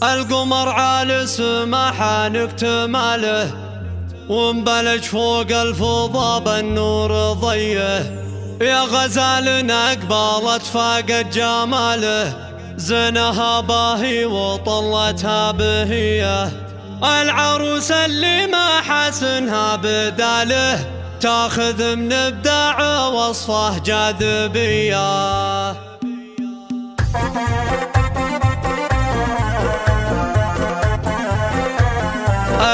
القمر عالي سماحة نكتماله، ومبلج فوق الفضا بالنور ضيه. يا غزال أقبلت فاقت جماله، زنها باهي وطلتها بهيه. العروس اللي ما حسنها بداله، تاخذ من ابداع وصفه جاذبيه.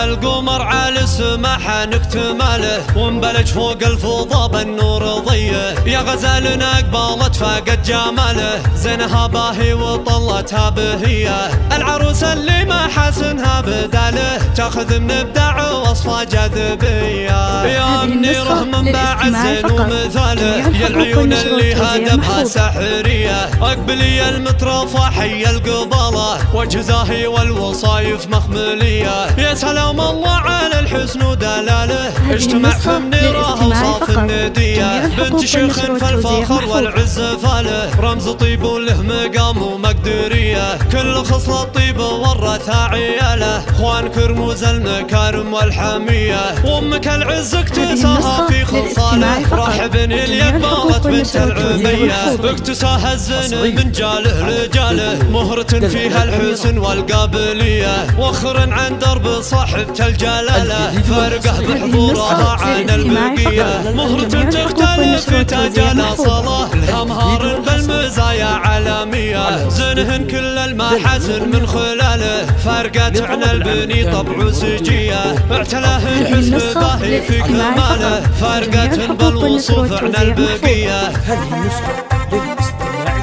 القمر عالي سماحة نكتماله، ومبلج فوق الفضا بالنور ضيه. يا غزال أقبلت فاقت جماله، زينها باهي وطلتها بهيه. العروس اللي ما حسنها بداله، تاخذ من ابداع وصفه جاذبيه. يا منيره من باع الزين ومثاله، يا العيون اللي هدبها سحريه. اقبلي المترفه حي القباله، وجه زاهي والوصايف مخمليه. يا سلام الله على الحسن ودلاله، اجتمع في منيره وصاف النديه. بنت شيخ فالفخر والعز فاله، رمز طيب وله مقام ومقدريه. كل خصله طيب ورثها عياله، اخوان كرموز المكارم والحميه. وامك العز اكتساها في خصاله، راحب اللي قبلت بنت العميه. اكتساها الزين من جاله لجاله، مهرة فيها الحسن والقابليه. وخر عن درب صاحبة الجلالة، فرقه بحضورها عن البقيه. مهرة تختلف في تاجها صلاة، لها مهار بالمزايا علاميه. زنهن كل المحاسن من خلاله، فرقت عن البني طبع سجيه. اعتلاه الحسن باهي في كماله، فرقت بالوصوف عن البقيه. هذه النسخة للاستماع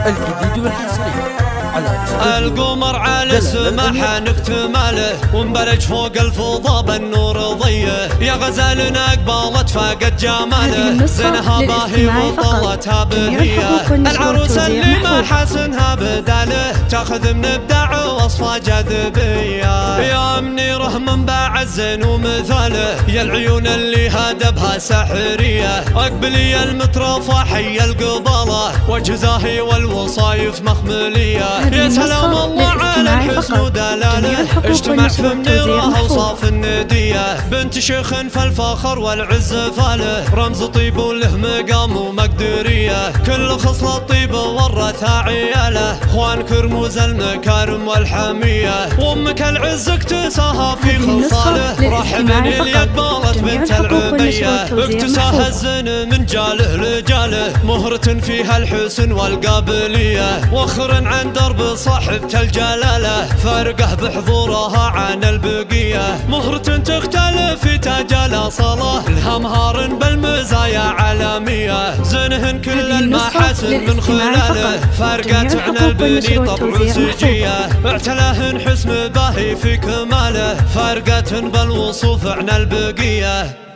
الجديد والحصري على القمر عالي سماحة نكتماله، ومبلج فوق الفضا بالنور ضيه. يا غزال أقبلت فاقت جماله، زينها باهي وطلتها بهيه. العروس اللي ما حسنها بداله، تاخذ من ابداع وصفه جاذبيه. يا منيره من باع الزين ومثاله، يا العيون اللي هدبها سحريه. اقبلي المترفه حي القباله، وجه زاهي والوصايف مخمليه. يا سلام الله على الحسن ودلاله، اجتمع في منيره وصاف النديه. بنت شيخ فالفخر والعز فاله، رمز طيب وله مقام ومقدريه. كل خصله طيب ورثها عياله، اخوان كرموز المكارم والحميه. وامك العز اكتساها في خصاله، راحب اللي قبلت بنت العميه. اكتساها الزين من جاله لجاله، مهرة فيها الحسن والقابليه. وخر عن درب صاحبة الجلالة، فرقه بحضورها عن البقيه. مهرة تختلف في تاجها صلاة، لها مهار بالمزايا علاميه. زنهن كل المحاسن من خلاله، فرقت عن البني طبع سجيه. اعتلاهن حسن باهي في كماله، فرقت بالوصوف عن البقيه.